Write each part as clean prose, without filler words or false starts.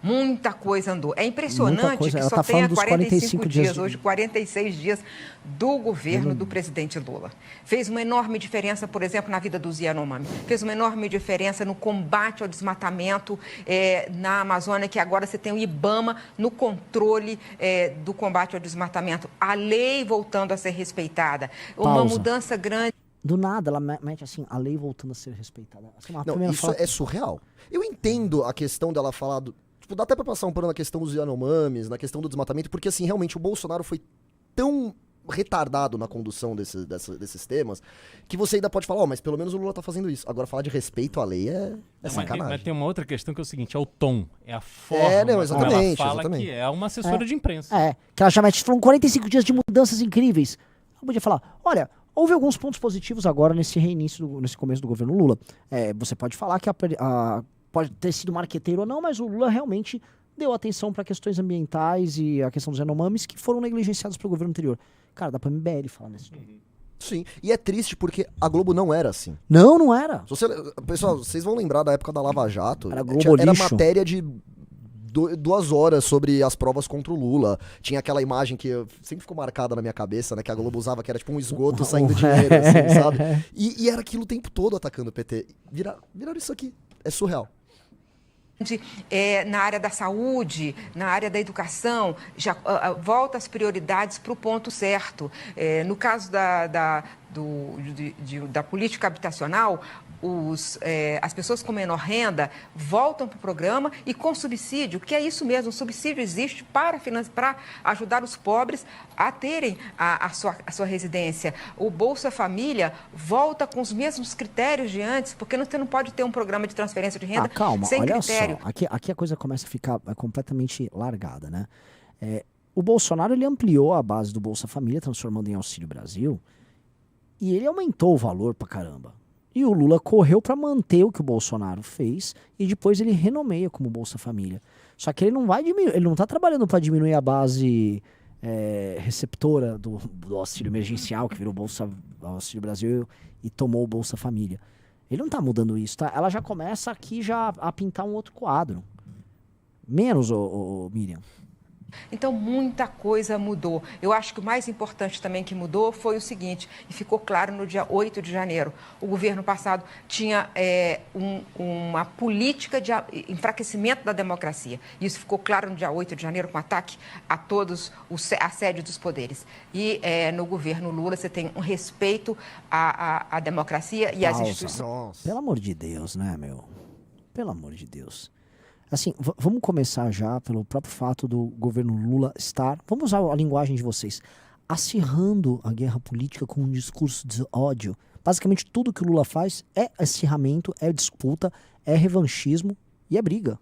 Muita coisa andou. É impressionante que só tenha 45 dias hoje, 46 dias do governo do presidente Lula. Fez uma enorme diferença, por exemplo, na vida dos Yanomami. Fez uma enorme diferença no combate ao desmatamento na Amazônia, que agora você tem o IBAMA no controle do combate ao desmatamento. A lei voltando a ser respeitada. Uma mudança grande. Do nada, ela mete assim, a lei voltando a ser respeitada. Assim, não, isso é surreal. Eu entendo a questão dela falar tipo, dá até pra passar um pano na questão dos Yanomamis, na questão do desmatamento, porque assim, realmente o Bolsonaro foi tão retardado na condução desses temas, que você ainda pode falar, mas pelo menos o Lula tá fazendo isso. Agora, falar de respeito à lei é sacanagem. Mas tem uma outra questão que é o seguinte, é o tom, é a forma não, exatamente, ela fala que é uma assessora de imprensa. Que ela já mete, foram 45 dias de mudanças incríveis. Ela podia falar, olha, houve alguns pontos positivos agora nesse reinício, nesse começo do governo Lula. Você pode falar que pode ter sido marqueteiro ou não, mas o Lula realmente deu atenção para questões ambientais e a questão dos Yanomamis que foram negligenciados pelo governo anterior. Cara, dá pra MBL falar nisso. Sim, e é triste porque a Globo não era assim. Não era. Pessoal, vocês vão lembrar da época da Lava Jato. Era matéria de 2 horas sobre as provas contra o Lula. Tinha aquela imagem que sempre ficou marcada na minha cabeça, né? Que a Globo usava, que era tipo um esgoto saindo dinheiro, assim, sabe? E era aquilo o tempo todo atacando o PT. Viraram isso aqui. É surreal. Na área da saúde, na área da educação, já volta as prioridades para o ponto certo. No caso da política habitacional, as pessoas com menor renda voltam para o programa e com subsídio, que é isso mesmo, o subsídio existe para ajudar os pobres a terem a sua residência. O Bolsa Família volta com os mesmos critérios de antes, porque você não pode ter um programa de transferência de renda sem critério. Só. Aqui a coisa começa a ficar completamente largada, né? O Bolsonaro, ele ampliou a base do Bolsa Família, transformando em Auxílio Brasil, e ele aumentou o valor pra caramba. E o Lula correu para manter o que o Bolsonaro fez e depois ele renomeia como Bolsa Família. Só que ele não vai diminuir, ele não está trabalhando para diminuir a base receptora do auxílio emergencial, que virou Bolsa Auxílio Brasil e tomou o Bolsa Família. Ele não está mudando isso, tá? Ela já começa aqui já a pintar um outro quadro. Menos, Miriam. Então, muita coisa mudou. Eu acho que o mais importante também que mudou foi o seguinte, e ficou claro no dia 8 de janeiro. O governo passado tinha uma política de enfraquecimento da democracia. Isso ficou claro no dia 8 de janeiro, com ataque a todos os assédios dos poderes. E no governo Lula você tem um respeito à democracia e às instituições. Pelo amor de Deus, né, meu? Pelo amor de Deus. Assim, vamos começar já pelo próprio fato do governo Lula estar, vamos usar a linguagem de vocês, acirrando a guerra política com um discurso de ódio. Basicamente tudo que o Lula faz é acirramento, é disputa, é revanchismo e é briga.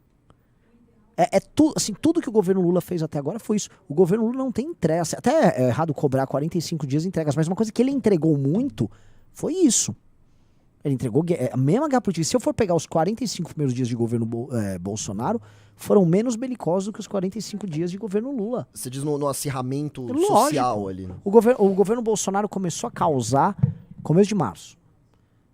Tudo que o governo Lula fez até agora foi isso. O governo Lula não tem entregas. Até é errado cobrar 45 dias de entregas, mas uma coisa que ele entregou muito foi isso. Ele entregou a mesma guerra política. Se eu for pegar os 45 primeiros dias de governo Bolsonaro, foram menos belicosos do que os 45 dias de governo Lula. Você diz no acirramento social ali. Né? O governo Bolsonaro começou a causar começo de março.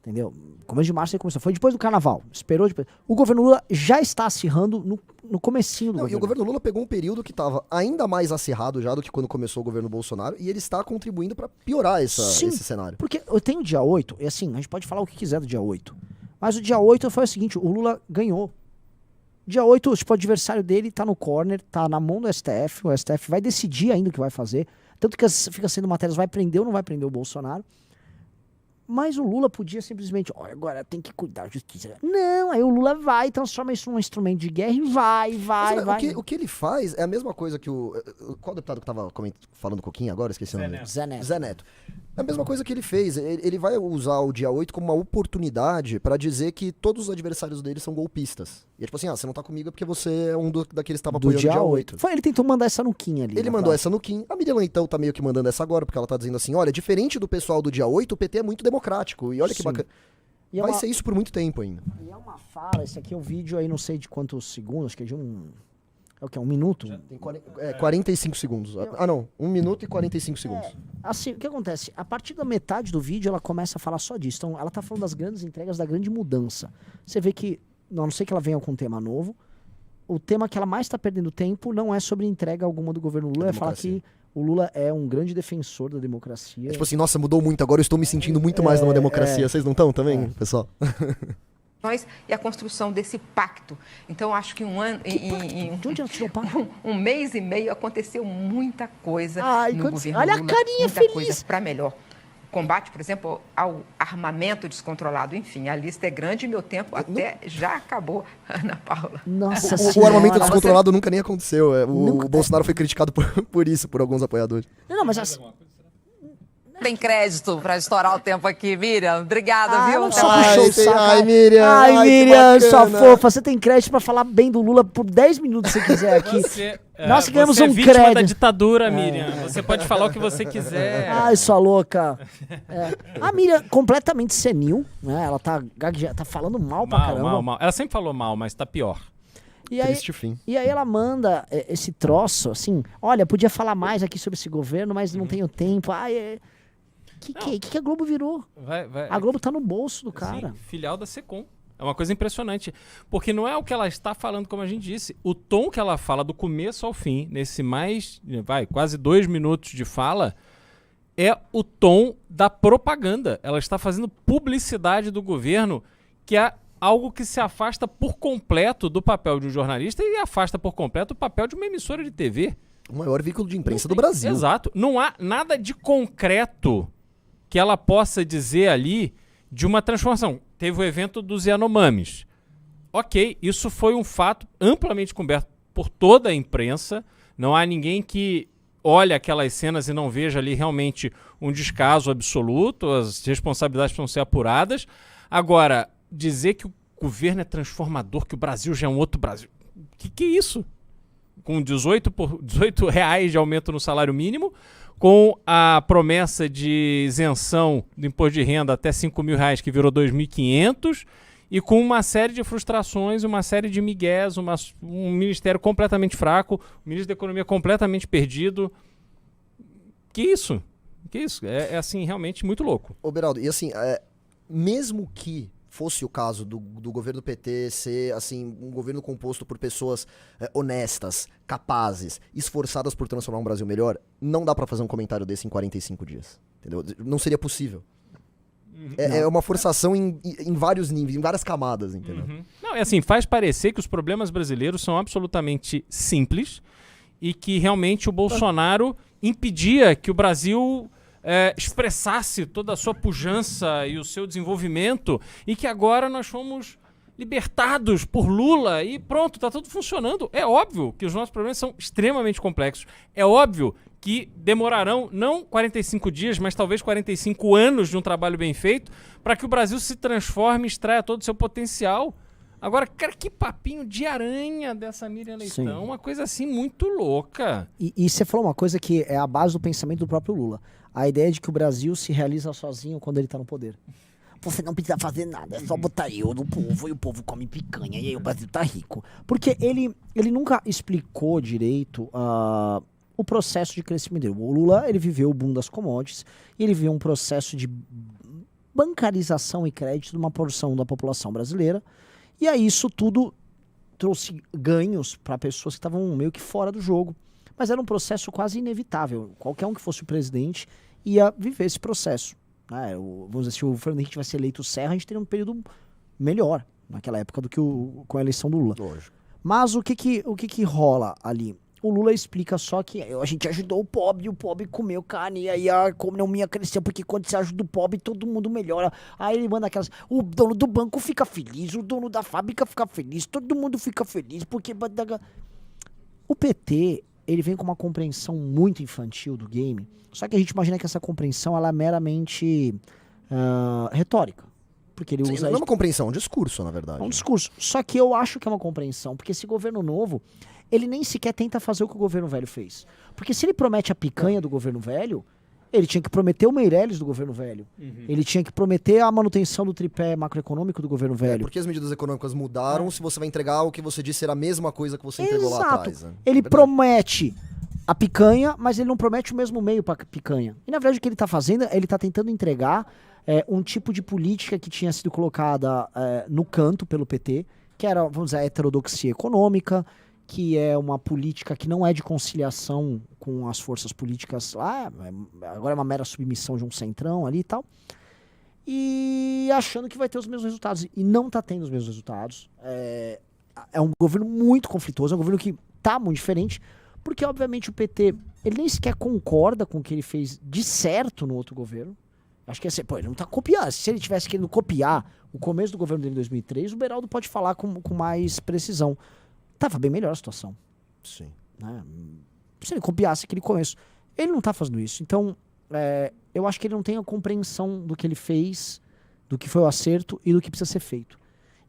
Entendeu? Começo de março ele começou. Foi depois do carnaval. Esperou depois. O governo Lula já está acirrando no comecinho do governo. E o governo Lula pegou um período que estava ainda mais acirrado já do que quando começou o governo Bolsonaro, e ele está contribuindo para piorar esse cenário. Porque eu tenho o dia 8, e assim, a gente pode falar o que quiser do dia 8. Mas o dia 8 foi o seguinte, o Lula ganhou. Dia 8, tipo, o adversário dele tá no corner, tá na mão do STF, o STF vai decidir ainda o que vai fazer. Tanto que fica sendo matérias, vai prender ou não vai prender o Bolsonaro. Mas o Lula podia simplesmente, agora tem que cuidar da justiça. Não, aí o Lula vai, transforma isso num instrumento de guerra e vai. O que ele faz é a mesma coisa que o... Qual deputado que tava falando um pouquinho agora? Esqueci o nome. Zé Neto. É a mesma coisa que ele fez. Ele vai usar o dia 8 como uma oportunidade pra dizer que todos os adversários dele são golpistas. E é tipo assim, você não tá comigo é porque você é um daqueles que estava apoiando o dia 8. Ele tentou mandar essa no Kim ali. Ele mandou essa no Kim. A Miriam então tá meio que mandando essa agora, porque ela tá dizendo assim, olha, diferente do pessoal do dia 8, o PT é muito democrático. E olha que bacana. Vai ser isso por muito tempo ainda. E é uma fala, esse aqui é um vídeo aí, não sei de quantos segundos, acho que é de é o que? 1 minuto? Tem 45 segundos. Não. 1 minuto e 45 segundos. Assim, o que acontece? A partir da metade do vídeo, ela começa a falar só disso. Então, ela tá falando das grandes entregas, da grande mudança. Você vê que, a não sei que ela venha com um tema novo, o tema que ela mais está perdendo tempo não é sobre entrega alguma do governo Lula, é falar que o Lula é um grande defensor da democracia. É tipo assim, nossa, mudou muito, agora eu estou me sentindo muito mais numa democracia. Vocês não estão também, pessoal? E a construção desse pacto. Então, acho que um mês e meio aconteceu muita coisa no governo olha Lula, a carinha muita feliz. coisa para melhor. Combate, por exemplo, ao armamento descontrolado. Enfim, a lista é grande e meu tempo até já acabou, Ana Paula. Nossa o armamento descontrolado nunca nem aconteceu. O Bolsonaro foi criticado por isso, por alguns apoiadores. Não, mas assim... Tem crédito pra estourar o tempo aqui, Miriam. Obrigada, viu? Ai, Miriam. Ai, Miriam, sua fofa. Você tem crédito pra falar bem do Lula por 10 minutos se quiser aqui. Nós ganhamos um crédito. Você é vítima da ditadura, Miriam. Você pode falar o que você quiser. Ai, sua louca. A Miriam, completamente senil, né? Ela tá falando mal pra caramba. Mal. Ela sempre falou mal, mas tá pior. E aí ela manda esse troço, assim, olha, podia falar mais aqui sobre esse governo, mas não tenho tempo. Ai, que a Globo virou? A Globo tá no bolso do cara. Sim, filial da Secom. É uma coisa impressionante. Porque não é o que ela está falando, como a gente disse. O tom que ela fala do começo ao fim, nesse quase 2 minutos de fala, é o tom da propaganda. Ela está fazendo publicidade do governo, que é algo que se afasta por completo do papel de um jornalista e afasta por completo o papel de uma emissora de TV. O maior veículo de imprensa do Brasil. Exato. Não há nada de concreto que ela possa dizer ali de uma transformação. Teve o evento dos Yanomamis. Ok, isso foi um fato amplamente coberto por toda a imprensa. Não há ninguém que olhe aquelas cenas e não veja ali realmente um descaso absoluto. As responsabilidades precisam ser apuradas. Agora, dizer que o governo é transformador, que o Brasil já é um outro Brasil. Que é isso? Com 18 reais de aumento no salário mínimo, com a promessa de isenção do imposto de renda até 5 mil reais, que virou 2.500, e com uma série de frustrações, uma série de migués, um ministério completamente fraco, o ministro da Economia completamente perdido. Que isso? É assim, realmente muito louco. Ô, Beraldo, e assim, mesmo que fosse o caso do governo PT ser assim um governo composto por pessoas honestas, capazes, esforçadas por transformar um Brasil melhor, não dá pra fazer um comentário desse em 45 dias, entendeu? Não seria possível. É uma forçação em vários níveis, em várias camadas, entendeu? Não, é assim, faz parecer que os problemas brasileiros são absolutamente simples e que realmente o Bolsonaro impedia que o Brasil expressasse toda a sua pujança e o seu desenvolvimento, e que agora nós fomos libertados por Lula e pronto, tá tudo funcionando. É óbvio que os nossos problemas são extremamente complexos. É óbvio que demorarão não 45 dias, mas talvez 45 anos de um trabalho bem feito para que o Brasil se transforme e extraia todo o seu potencial. Agora, cara, que papinho de aranha dessa Miriam Leitão. Sim. Uma coisa assim muito louca. E você falou uma coisa que é a base do pensamento do próprio Lula. A ideia de que o Brasil se realiza sozinho quando ele tá no poder. Você não precisa fazer nada, é só botar eu no povo e o povo come picanha e aí o Brasil tá rico. Porque ele nunca explicou direito o processo de crescimento dele. O Lula, ele viveu o boom das commodities e ele viveu um processo de bancarização e crédito de uma porção da população brasileira. E aí isso tudo trouxe ganhos para pessoas que estavam meio que fora do jogo. Mas era um processo quase inevitável. Qualquer um que fosse o presidente ia viver esse processo. Vamos dizer, se o Fernando Henrique tivesse eleito o Serra, a gente teria um período melhor naquela época do que com a eleição do Lula. Lógico. Mas o que rola ali? O Lula explica só que a gente ajudou o pobre comeu carne, e aí a economia cresceu, porque quando você ajuda o pobre, todo mundo melhora. Aí ele manda aquelas... O dono do banco fica feliz, o dono da fábrica fica feliz, todo mundo fica feliz, porque... O PT... ele vem com uma compreensão muito infantil do game, só que a gente imagina que essa compreensão ela é meramente retórica. Porque ele usa não é uma compreensão, é um discurso, na verdade. É um discurso. Só que eu acho que é uma compreensão, porque esse governo novo, ele nem sequer tenta fazer o que o governo velho fez. Porque se ele promete a picanha do governo velho, ele tinha que prometer o Meirelles do governo velho. Ele tinha que prometer a manutenção do tripé macroeconômico do governo velho. Porque as medidas econômicas mudaram se você vai entregar o que você disse era a mesma coisa que você entregou lá atrás. Né? Ele promete a picanha, mas ele não promete o mesmo meio para picanha. E na verdade o que ele está fazendo, ele está tentando entregar um tipo de política que tinha sido colocada no canto pelo PT, que era, vamos dizer, a heterodoxia econômica, que é uma política que não é de conciliação com as forças políticas lá, agora é uma mera submissão de um centrão ali e tal, e achando que vai ter os mesmos resultados, e não está tendo os mesmos resultados. É um governo muito conflituoso, é um governo que está muito diferente, porque obviamente o PT, ele nem sequer concorda com o que ele fez de certo no outro governo. Acho que assim, ele não está copiando. Se ele tivesse querendo copiar o começo do governo dele em 2003, o Beraldo pode falar com mais precisão. Tava bem melhor a situação. Sim. Né? Se ele copiasse aquele começo. Ele não tá fazendo isso. Então, eu acho que ele não tem a compreensão do que ele fez, do que foi o acerto e do que precisa ser feito.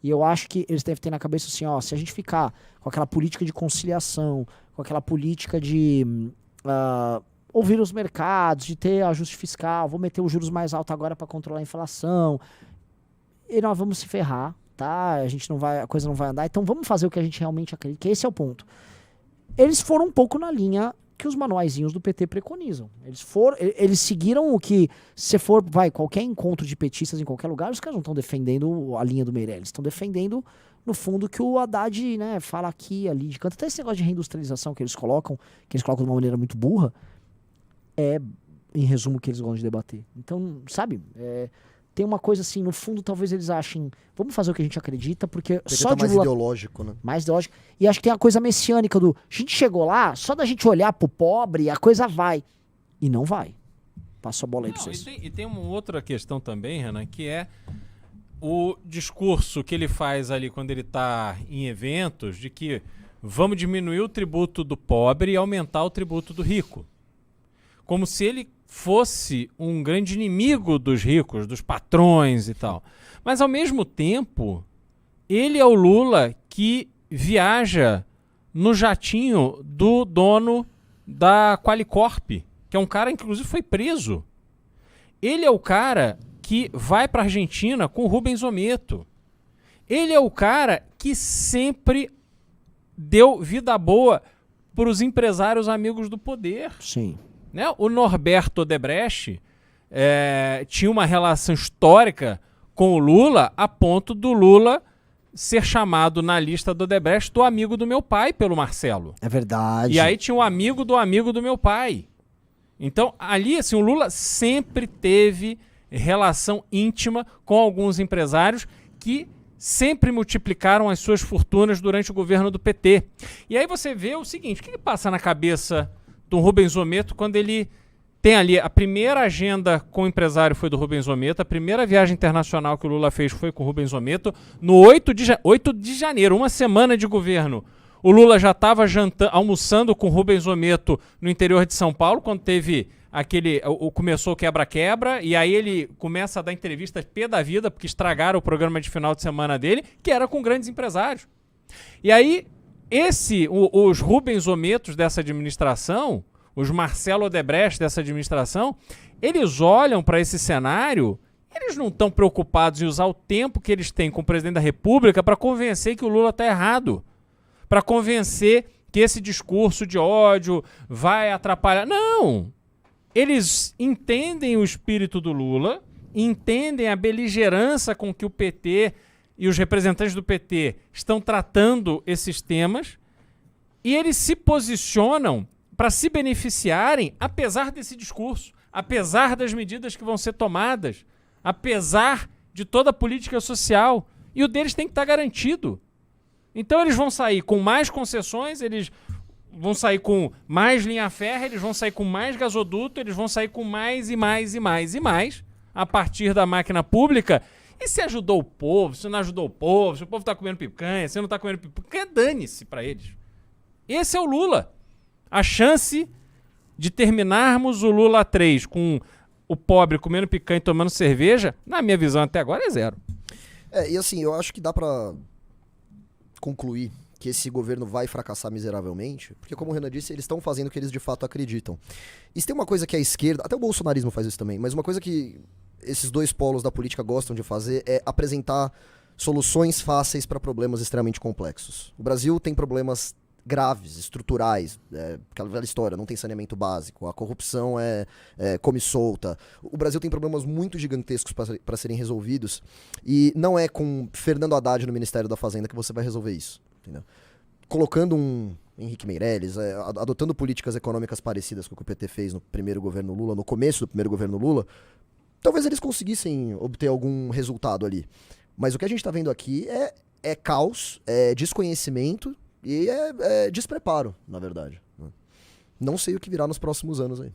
E eu acho que eles devem ter na cabeça assim, ó, se a gente ficar com aquela política de conciliação, com aquela política de ouvir os mercados, de ter ajuste fiscal, vou meter os juros mais altos agora para controlar a inflação, e nós vamos se ferrar, tá? A coisa não vai andar, então vamos fazer o que a gente realmente acredita, que esse é o ponto. Eles foram um pouco na linha que os manuaizinhos do PT preconizam. Eles seguiram o que, se for, qualquer encontro de petistas em qualquer lugar, os caras não estão defendendo a linha do Meirelles, estão defendendo, no fundo, que o Haddad, né, fala aqui, ali, de canto. Até esse negócio de reindustrialização que eles colocam de uma maneira muito burra, em resumo, que eles gostam de debater. Então, sabe, tem uma coisa assim, no fundo, talvez eles achem, vamos fazer o que a gente acredita, porque só tá de mais Lula... ideológico, né? Mais ideológico. E acho que tem a coisa messiânica a gente chegou lá, só da gente olhar pro pobre, a coisa vai. E não vai. Passo a bola aí pra vocês. E tem uma outra questão também, Renan, que é o discurso que ele faz ali quando ele tá em eventos, de que vamos diminuir o tributo do pobre e aumentar o tributo do rico. Como se ele fosse um grande inimigo dos ricos, dos patrões e tal. Mas, ao mesmo tempo, ele é o Lula que viaja no jatinho do dono da Qualicorp, que é um cara, inclusive, foi preso. Ele é o cara que vai para a Argentina com o Rubens Ometo. Ele é o cara que sempre deu vida boa para os empresários amigos do poder. Sim. Né? O Norberto Odebrecht tinha uma relação histórica com o Lula, a ponto do Lula ser chamado na lista do Odebrecht do amigo do meu pai, pelo Marcelo. É verdade. E aí tinha um amigo do meu pai. Então, ali, assim, o Lula sempre teve relação íntima com alguns empresários que sempre multiplicaram as suas fortunas durante o governo do PT. E aí você vê o seguinte, o que passa na cabeça do Rubens Ometo quando ele tem ali a primeira agenda com o empresário foi do Rubens Ometo, a primeira viagem internacional que o Lula fez foi com o Rubens Ometo, no 8 de janeiro, uma semana de governo. O Lula já estava almoçando com o Rubens Ometo no interior de São Paulo, quando teve começou o quebra-quebra, e aí ele começa a dar entrevistas pé da vida, porque estragaram o programa de final de semana dele, que era com grandes empresários. E aí, os Rubens Ometos dessa administração, os Marcelo Odebrecht dessa administração, eles olham para esse cenário, eles não estão preocupados em usar o tempo que eles têm com o presidente da República para convencer que o Lula está errado, para convencer que esse discurso de ódio vai atrapalhar. Não! Eles entendem o espírito do Lula, entendem a beligerância com que o PT e os representantes do PT estão tratando esses temas, e eles se posicionam para se beneficiarem, apesar desse discurso, apesar das medidas que vão ser tomadas, apesar de toda a política social, e o deles tem que estar garantido. Então eles vão sair com mais concessões, eles vão sair com mais linha férrea, eles vão sair com mais gasoduto, eles vão sair com mais e mais e mais e mais, a partir da máquina pública. E se ajudou o povo, se não ajudou o povo, se o povo está comendo picanha, se não está comendo picanha, dane-se para eles. Esse é o Lula. A chance de terminarmos o Lula 3 com o pobre comendo picanha e tomando cerveja, na minha visão até agora é zero. E assim, eu acho que dá pra concluir que esse governo vai fracassar miseravelmente, porque como o Renan disse, eles estão fazendo o que eles de fato acreditam. E se tem uma coisa que a esquerda, até o bolsonarismo faz isso também, mas uma coisa que esses dois polos da política gostam de fazer é apresentar soluções fáceis para problemas extremamente complexos. O Brasil tem problemas graves, estruturais, aquela velha história, não tem saneamento básico, a corrupção come solta. O Brasil tem problemas muito gigantescos para serem resolvidos e não é com Fernando Haddad no Ministério da Fazenda que você vai resolver isso, entendeu? Colocando um Henrique Meirelles, adotando políticas econômicas parecidas com o que o PT fez no primeiro governo Lula, no começo do primeiro governo Lula, talvez eles conseguissem obter algum resultado ali. Mas o que a gente está vendo aqui é caos, é desconhecimento e é despreparo, na verdade. Não sei o que virá nos próximos anos aí.